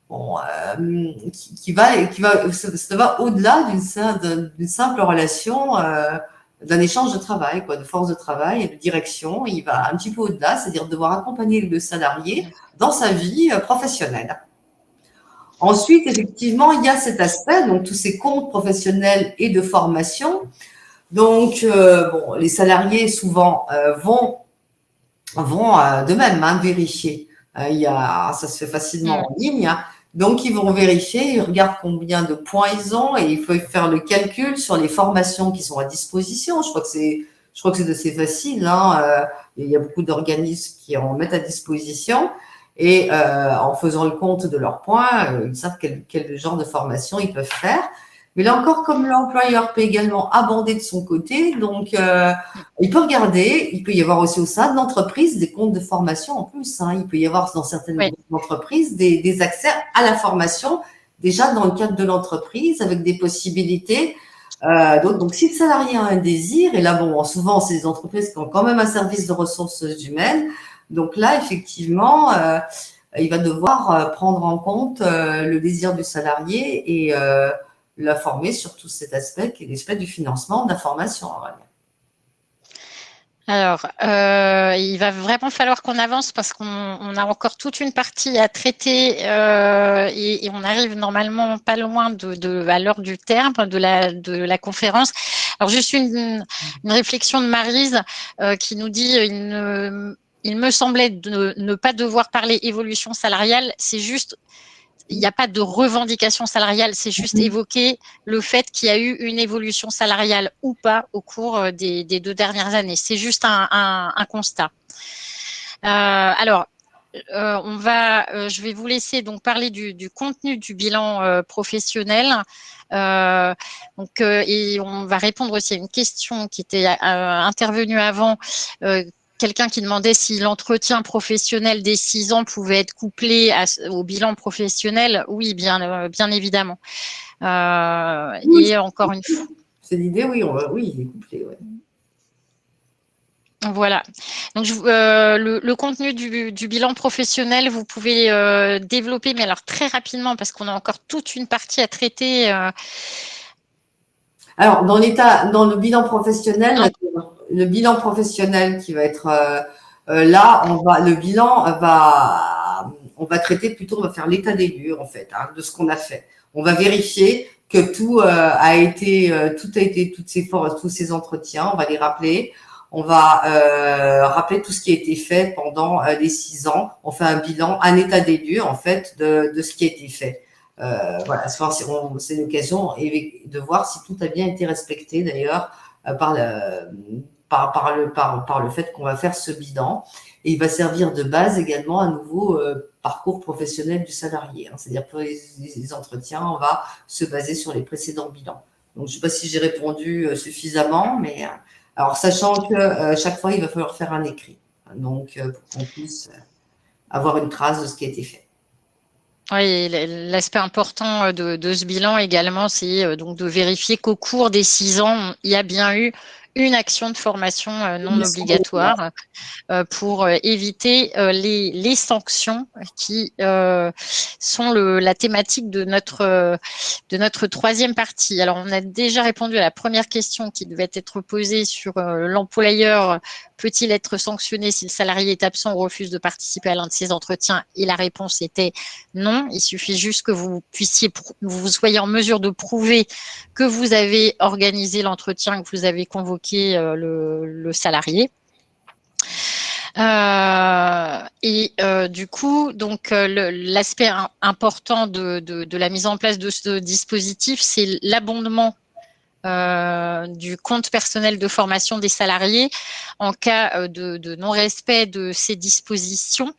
bon, ça va au-delà d'une simple relation, d'un échange de travail, quoi, de force de travail et de direction. Il va un petit peu au-delà, c'est-à-dire devoir accompagner le salarié dans sa vie professionnelle. Ensuite, effectivement, il y a cet aspect, donc tous ces comptes professionnels et de formation. Donc, bon, les salariés souvent vont de même vérifier. Ça se fait facilement Mhm. en ligne, hein. Donc, ils vont vérifier, ils regardent combien de points ils ont et il faut faire le calcul sur les formations qui sont à disposition. Je crois que c'est assez facile, hein. Il y a beaucoup d'organismes qui en mettent à disposition et en faisant le compte de leurs points, ils savent quel genre de formation ils peuvent faire. Mais là encore, comme l'employeur peut également abonder de son côté, donc il peut regarder, il peut y avoir aussi au sein de l'entreprise des comptes de formation en plus, hein. Il peut y avoir dans certaines Oui. entreprises des accès à la formation déjà dans le cadre de l'entreprise avec des possibilités. Donc, si le salarié a un désir, et là, bon, souvent, c'est des entreprises qui ont quand même un service de ressources humaines. Donc là, effectivement, il va devoir prendre en compte le désir du salarié et l'informer sur tout cet aspect qui est l'aspect du financement de la formation. Alors, il va vraiment falloir qu'on avance parce qu'on a encore toute une partie à traiter et on arrive normalement pas loin à l'heure du terme de la conférence. Alors, juste une réflexion de Maryse qui nous dit il me semblait de ne pas devoir parler évolution salariale, c'est juste il n'y a pas de revendication salariale, c'est juste évoquer le fait qu'il y a eu une évolution salariale ou pas au cours des 2 dernières années. C'est juste un constat. Alors, je vais vous laisser donc parler du contenu du bilan professionnel. Et on va répondre aussi à une question qui était intervenue avant. Quelqu'un qui demandait si l'entretien professionnel des 6 ans pouvait être couplé au bilan professionnel. Oui, bien évidemment. Oui, Et encore une fois, c'est l'idée, oui, oui, il est couplé, ouais. voilà. Donc, le contenu du bilan professionnel, vous pouvez développer, mais alors très rapidement, parce qu'on a encore toute une partie à traiter. Alors, dans le bilan professionnel qui va être là, on va traiter plutôt, on va faire l'état des lieux en fait, hein, de ce qu'on a fait. On va vérifier que tous ces entretiens, on va les rappeler. On va rappeler tout ce qui a été fait pendant les 6 ans. On fait un bilan, un état des lieux en fait de ce qui a été fait. Voilà, c'est l'occasion de voir si tout a bien été respecté d'ailleurs par le fait qu'on va faire ce bilan. Et il va servir de base également à un nouveau parcours professionnel du salarié, hein. C'est-à-dire pour les entretiens, on va se baser sur les précédents bilans. Donc, je ne sais pas si j'ai répondu suffisamment, mais alors sachant que chaque fois, il va falloir faire un écrit, donc pour qu'on puisse avoir une trace de ce qui a été fait. Oui, l'aspect important de ce bilan également, c'est donc de vérifier qu'au cours des 6 ans, il y a bien eu une action de formation non obligatoire pour éviter les sanctions qui sont la thématique de notre troisième partie. Alors, on a déjà répondu à la première question qui devait être posée sur l'employeur peut-il être sanctionné si le salarié est absent ou refuse de participer à l'un de ses entretiens? Et la réponse était non. Il suffit juste que vous soyez en mesure de prouver que vous avez organisé l'entretien, que vous avez convoqué le salarié. Du coup, donc l'aspect important de la mise en place de ce dispositif, c'est l'abondement du compte personnel de formation des salariés en cas de non-respect de ces dispositions.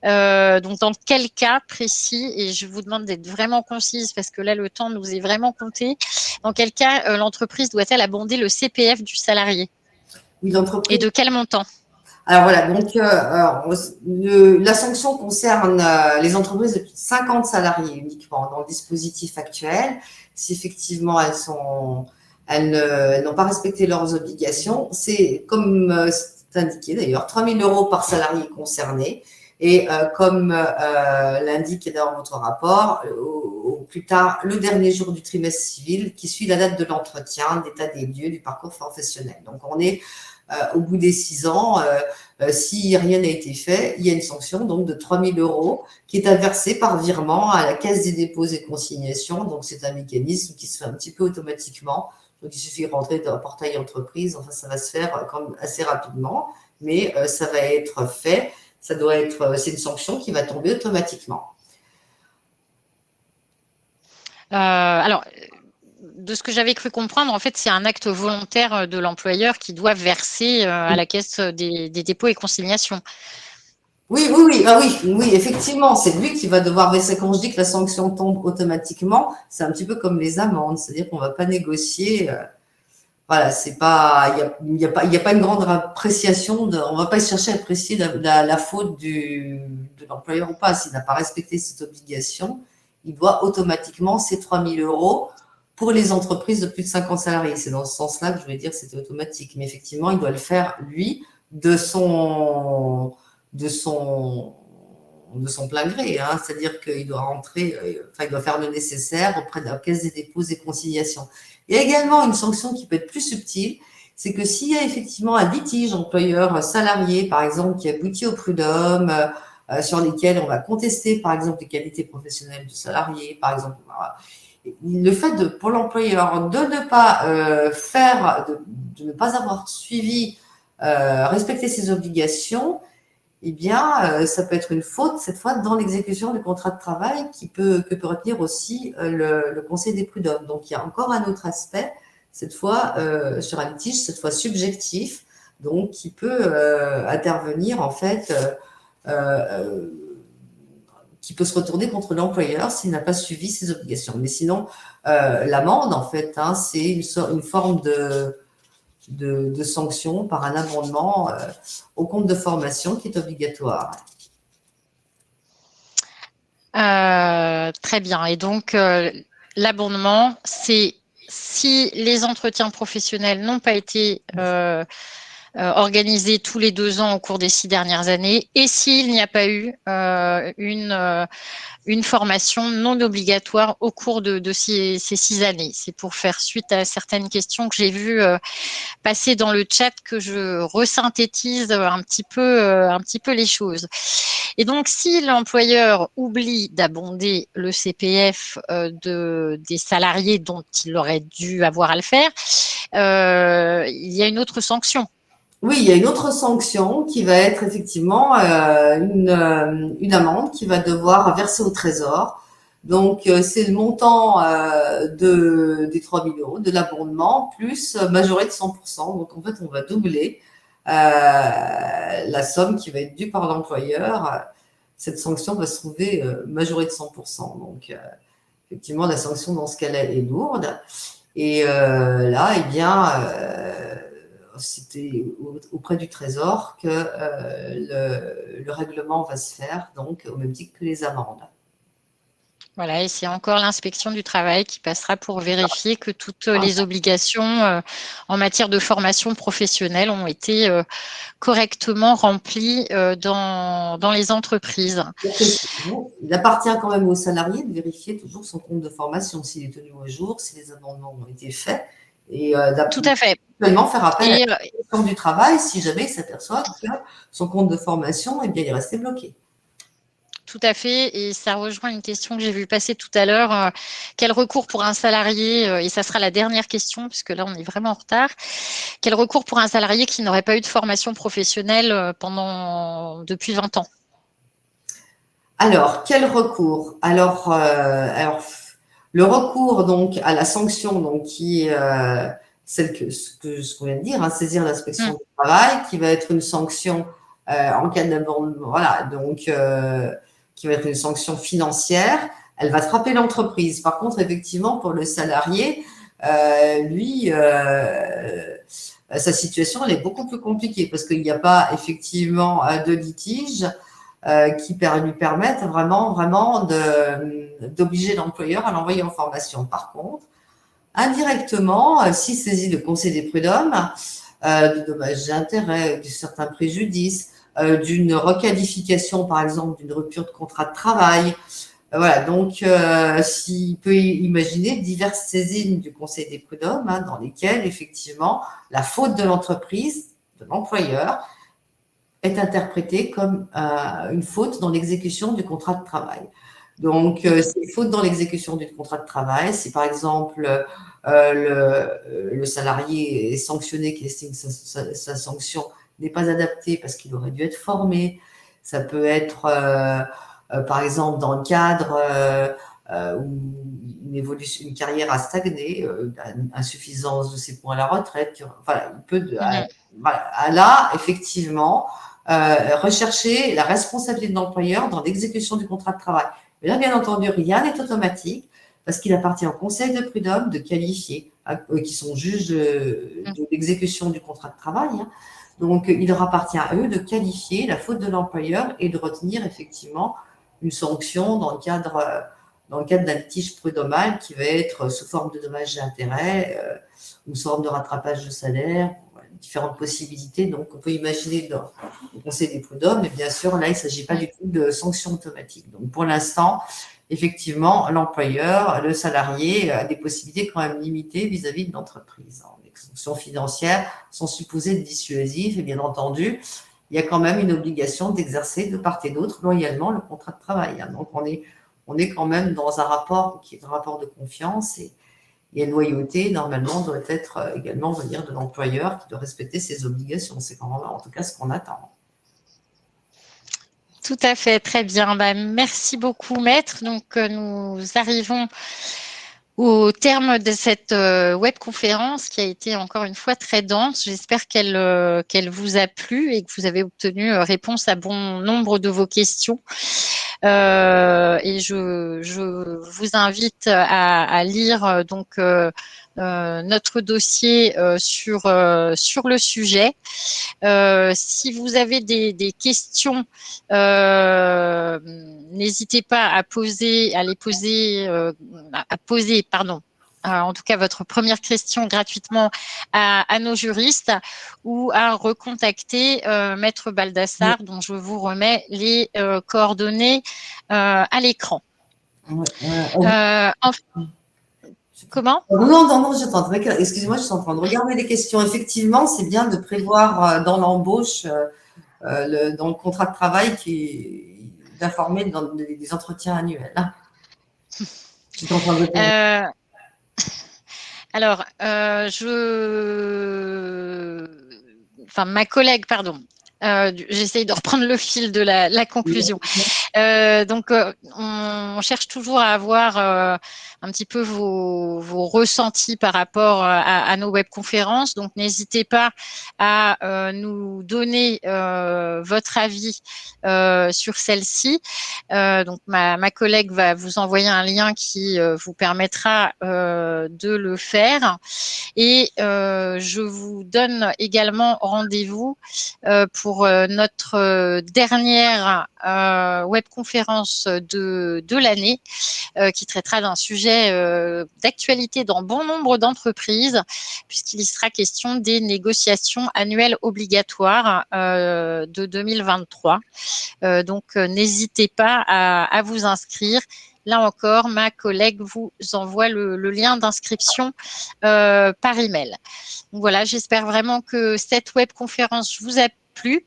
Donc, dans quel cas précis, et je vous demande d'être vraiment concise parce que là, le temps nous est vraiment compté, dans quel cas l'entreprise doit-elle abonder le CPF du salarié Oui, et l'entreprise. de quel montant? Alors voilà, donc la sanction concerne les entreprises de plus de 50 salariés uniquement dans le dispositif actuel. Si effectivement elles n'ont pas respecté leurs obligations, c'est comme c'est indiqué d'ailleurs, 3 000 € par salarié concerné. Et comme l'indique dans votre rapport, au plus tard le dernier jour du trimestre civil qui suit la date de l'entretien, d'état des lieux du parcours professionnel. Donc on est au bout des 6 ans, si rien n'a été fait, il y a une sanction donc de 3 000 € qui est à verser par virement à la Caisse des dépôts et consignations. Donc c'est un mécanisme qui se fait un petit peu automatiquement. Donc il suffit de rentrer dans un portail entreprise. Enfin, ça va se faire comme assez rapidement, mais ça va être fait. C'est une sanction qui va tomber automatiquement. Alors, de ce que j'avais cru comprendre, en fait, c'est un acte volontaire de l'employeur qui doit verser à la caisse des dépôts et consignations. Oui, oui, oui, ah oui, oui, effectivement, c'est lui qui va devoir verser. Quand je dis que la sanction tombe automatiquement, c'est un petit peu comme les amendes, c'est-à-dire qu'on ne va pas négocier. Voilà, c'est pas, il y a pas une grande appréciation on va pas chercher à apprécier la faute de l'employeur ou pas. S'il n'a pas respecté cette obligation, il doit automatiquement ces 3 000 € pour les entreprises de plus de 50 salariés. C'est dans ce sens-là que je voulais dire que c'était automatique. Mais effectivement, il doit le faire, lui, de son, de son, de son plein gré, hein. C'est-à-dire qu'il doit rentrer, il doit faire le nécessaire auprès de la Caisse des dépôts et consignations. Il y a également une sanction qui peut être plus subtile, c'est que s'il y a effectivement un litige employeur-salarié, par exemple, qui aboutit au prud'homme, sur lesquels on va contester, par exemple, les qualités professionnelles du salarié, par exemple, le fait pour l'employeur de ne pas de ne pas avoir suivi, respecter ses obligations, eh bien, ça peut être une faute, cette fois, dans l'exécution du contrat de travail que peut retenir aussi le Conseil des prud'hommes. Donc, il y a encore un autre aspect, cette fois, sur un litige, cette fois subjectif, donc qui peut intervenir, en fait, qui peut se retourner contre l'employeur s'il n'a pas suivi ses obligations. Mais sinon, l'amende, en fait, hein, c'est une forme de sanctions par un abondement au compte de formation qui est obligatoire. Très bien. Et donc, l'abondement, c'est si les entretiens professionnels n'ont pas été organisés tous les 2 ans au cours des 6 dernières années et s'il n'y a pas eu une formation non obligatoire au cours de ces 6 années. C'est pour faire suite à certaines questions que j'ai vues passer dans le chat que je resynthétise un petit peu les choses. Et donc, si l'employeur oublie d'abonder le CPF des salariés dont il aurait dû avoir à le faire, il y a une autre sanction. Oui, il y a une autre sanction qui va être effectivement une amende qui va devoir verser au Trésor. Donc, c'est le montant des 3 000 € de l'abondement plus majoré de 100%. Donc, en fait, on va doubler la somme qui va être due par l'employeur. Cette sanction va se trouver majorée de 100%. Donc, effectivement, la sanction dans ce cas-là est lourde. Et là, eh bien, c'était auprès du Trésor que le règlement va se faire, donc au même titre que les amendes. Voilà, et c'est encore l'inspection du travail qui passera pour vérifier que toutes les obligations en matière de formation professionnelle ont été correctement remplies dans les entreprises. Il appartient quand même au salarié de vérifier toujours son compte de formation, s'il est tenu au jour, si les amendements ont été faits, et tout à fait. Faire appel à l'inspection du travail si jamais il s'aperçoit que son compte de formation il est resté bloqué. Tout à fait, et ça rejoint une question que j'ai vu passer tout à l'heure. Quel recours pour un salarié, et ça sera la dernière question, puisque là on est vraiment en retard, quel recours pour un salarié qui n'aurait pas eu de formation professionnelle depuis 20 ans? Alors, quel recours? Alors, le recours donc à la sanction, donc qui est celle ce qu'on vient de dire, hein, saisir l'inspection du travail, qui va être une sanction en cas d'abandon, voilà, donc qui va être une sanction financière. Elle va frapper l'entreprise. Par contre, effectivement, pour le salarié, lui, sa situation elle est beaucoup plus compliquée parce qu'il n'y a pas effectivement de litige qui lui permettent vraiment d'obliger l'employeur à l'envoyer en formation. Par contre, indirectement, s'il saisit le Conseil des prud'hommes, de dommages et intérêts, de certains préjudices, d'une requalification, par exemple, d'une rupture de contrat de travail. Voilà, donc s'il peut imaginer diverses saisines du Conseil des prud'hommes dans lesquelles, effectivement, la faute de l'entreprise, de l'employeur, est interprétée comme une faute dans l'exécution du contrat de travail. Donc, c'est une faute dans l'exécution du contrat de travail. Si, par exemple, le salarié est sanctionné, qu'il estime que sa sanction n'est pas adaptée parce qu'il aurait dû être formé. Ça peut être, par exemple, dans le cadre où une carrière a stagné, insuffisance de ses points à la retraite. Voilà, il peut, voilà, là, effectivement, rechercher la responsabilité de l'employeur dans l'exécution du contrat de travail. Mais là, bien entendu, rien n'est automatique parce qu'il appartient au Conseil de prud'homme de qualifier, qui sont juges de l'exécution du contrat de travail. Donc, il leur appartient à eux de qualifier la faute de l'employeur et de retenir effectivement une sanction dans le cadre d'un litige prud'homal qui va être sous forme de dommages et intérêts ou sous forme de rattrapage de salaire, différentes possibilités. Donc, on peut imaginer dans le Conseil des prud'hommes, mais bien sûr, là, il ne s'agit pas du tout de sanctions automatiques. Donc, pour l'instant, effectivement, l'employeur, le salarié a des possibilités quand même limitées vis-à-vis de l'entreprise. Les sanctions financières sont supposées être dissuasives et bien entendu, il y a quand même une obligation d'exercer de part et d'autre loyalement le contrat de travail. Donc, on est quand même dans un rapport qui est un rapport de confiance et la loyauté, normalement, doit être également venir de l'employeur qui doit respecter ses obligations. C'est quand même, en tout cas, ce qu'on attend. Tout à fait, très bien. Merci beaucoup, maître. Donc, nous arrivons au terme de cette webconférence qui a été encore une fois très dense. J'espère qu'elle vous a plu et que vous avez obtenu réponse à bon nombre de vos questions. Et je vous invite à lire donc notre dossier sur le sujet. Si vous avez des questions, n'hésitez pas à poser, en tout cas votre première question gratuitement à nos juristes ou à recontacter Maître Baldassar, dont je vous remets les coordonnées à l'écran. Comment ? Non, excusez-moi, je suis en train de regarder les questions. Effectivement, c'est bien de prévoir dans l'embauche, dans le contrat de travail, d'informer dans des entretiens annuels. Je suis en train de répondre. Alors, ma collègue, pardon. J'essaye de reprendre le fil de la conclusion. Donc, on cherche toujours à avoir un petit peu vos ressentis par rapport à nos webconférences. Donc, n'hésitez pas à nous donner votre avis sur celle-ci. Donc, ma collègue va vous envoyer un lien qui vous permettra de le faire. Et je vous donne également rendez-vous pour notre dernière webconférence de l'année qui traitera d'un sujet d'actualité dans bon nombre d'entreprises puisqu'il y sera question des négociations annuelles obligatoires de 2023. Donc, n'hésitez pas à vous inscrire. Là encore, ma collègue vous envoie le lien d'inscription par email. Donc voilà, j'espère vraiment que cette webconférence vous a plu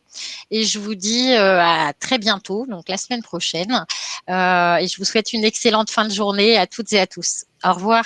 et je vous dis à très bientôt, donc la semaine prochaine. Et je vous souhaite une excellente fin de journée à toutes et à tous. Au revoir.